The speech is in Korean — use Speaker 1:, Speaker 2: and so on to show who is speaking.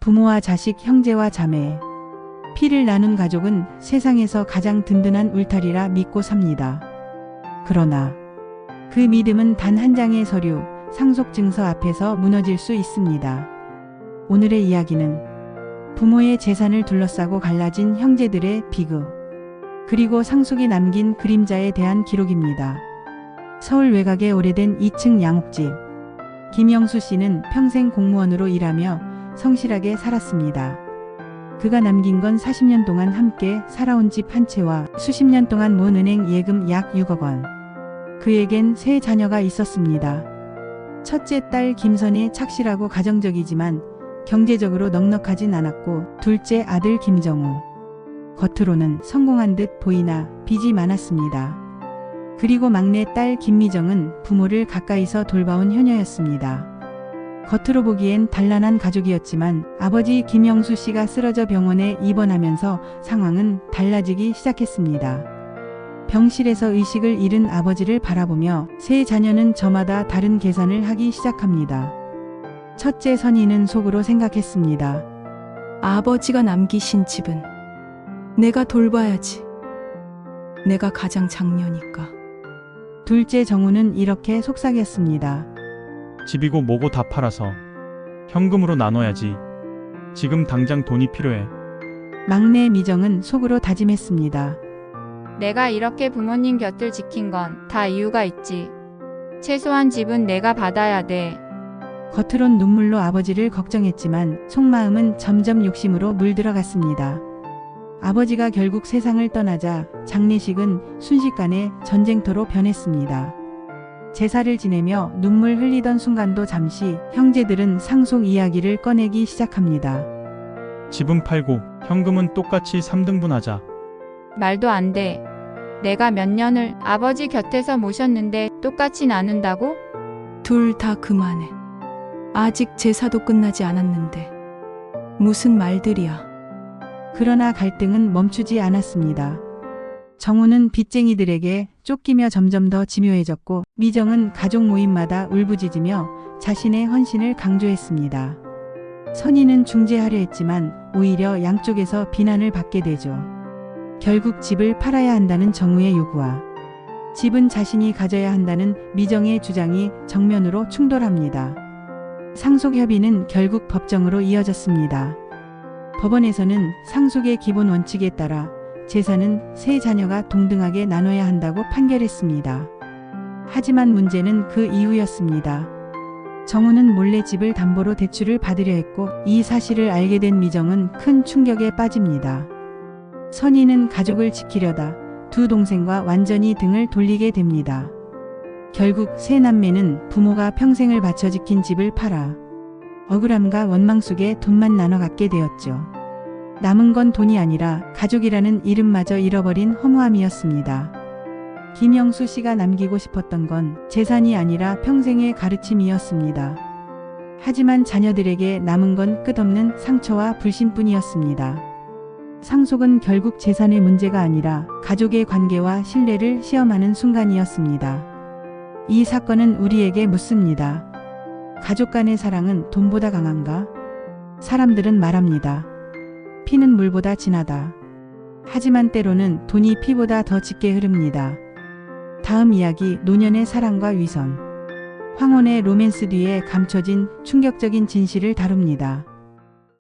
Speaker 1: 부모와 자식, 형제와 자매. 피를 나눈 가족은 세상에서 가장 든든한 울타리라 믿고 삽니다. 그러나 그 믿음은 단 한 장의 서류, 상속증서 앞에서 무너질 수 있습니다. 오늘의 이야기는 부모의 재산을 둘러싸고 갈라진 형제들의 비극, 그리고 상속이 남긴 그림자에 대한 기록입니다. 서울 외곽의 오래된 2층 양옥집. 김영수 씨는 평생 공무원으로 일하며 성실하게 살았습니다. 그가 남긴 건 40년 동안 함께 살아온 집 한 채와 수십 년 동안 모은 은행 예금 약 6억 원. 그에겐 세 자녀가 있었습니다. 첫째 딸 김선희 착실하고 가정적이지만 경제적으로 넉넉하진 않았고, 둘째 아들 김정우. 겉으로는 성공한 듯 보이나 빚이 많았습니다. 그리고 막내 딸 김미정은 부모를 가까이서 돌봐온 효녀였습니다. 겉으로 보기엔 단란한 가족이었지만 아버지 김영수 씨가 쓰러져 병원에 입원하면서 상황은 달라지기 시작했습니다. 병실에서 의식을 잃은 아버지를 바라보며 세 자녀는 저마다 다른 계산을 하기 시작합니다. 첫째 선희는 속으로 생각했습니다.
Speaker 2: 아버지가 남기신 집은 내가 돌봐야지. 내가 가장 장녀니까.
Speaker 1: 둘째 정우는 이렇게 속삭였습니다.
Speaker 3: 집이고 뭐고 다 팔아서 현금으로 나눠야지. 지금 당장 돈이 필요해.
Speaker 1: 막내 미정은 속으로 다짐했습니다.
Speaker 4: 내가 이렇게 부모님 곁을 지킨 건 다 이유가 있지. 최소한 집은 내가 받아야 돼.
Speaker 1: 겉으론 눈물로 아버지를 걱정했지만 속마음은 점점 욕심으로 물들어갔습니다. 아버지가 결국 세상을 떠나자 장례식은 순식간에 전쟁터로 변했습니다. 제사를 지내며 눈물 흘리던 순간도 잠시 형제들은 상속 이야기를 꺼내기 시작합니다.
Speaker 3: 집은 팔고 현금은 똑같이 3등분하자.
Speaker 4: 말도 안 돼. 내가 몇 년을 아버지 곁에서 모셨는데 똑같이 나눈다고?
Speaker 2: 둘 다 그만해. 아직 제사도 끝나지 않았는데. 무슨 말들이야.
Speaker 1: 그러나 갈등은 멈추지 않았습니다. 정우는 빚쟁이들에게 쫓기며 점점 더 지묘해졌고, 미정은 가족 모임마다 울부짖으며 자신의 헌신을 강조했습니다. 선희는 중재하려 했지만 오히려 양쪽에서 비난을 받게 되죠. 결국 집을 팔아야 한다는 정우의 요구와 집은 자신이 가져야 한다는 미정의 주장이 정면으로 충돌합니다. 상속 협의는 결국 법정으로 이어졌습니다. 법원에서는 상속의 기본 원칙에 따라 재산은 세 자녀가 동등하게 나눠야 한다고 판결했습니다. 하지만 문제는 그 이후였습니다. 정우는 몰래 집을 담보로 대출을 받으려 했고, 이 사실을 알게 된 미정은 큰 충격에 빠집니다. 선희는 가족을 지키려다 두 동생과 완전히 등을 돌리게 됩니다. 결국 세 남매는 부모가 평생을 바쳐 지킨 집을 팔아 억울함과 원망 속에 돈만 나눠 갖게 되었죠. 남은 건 돈이 아니라 가족이라는 이름마저 잃어버린 허무함이었습니다. 김영수 씨가 남기고 싶었던 건 재산이 아니라 평생의 가르침이었습니다. 하지만 자녀들에게 남은 건 끝없는 상처와 불신뿐이었습니다. 상속은 결국 재산의 문제가 아니라 가족의 관계와 신뢰를 시험하는 순간이었습니다. 이 사건은 우리에게 묻습니다. 가족 간의 사랑은 돈보다 강한가? 사람들은 말합니다. 피는 물보다 진하다. 하지만 때로는 돈이 피보다 더 짙게 흐릅니다. 다음 이야기, 노년의 사랑과 위선. 황혼의 로맨스 뒤에 감춰진 충격적인 진실을 다룹니다.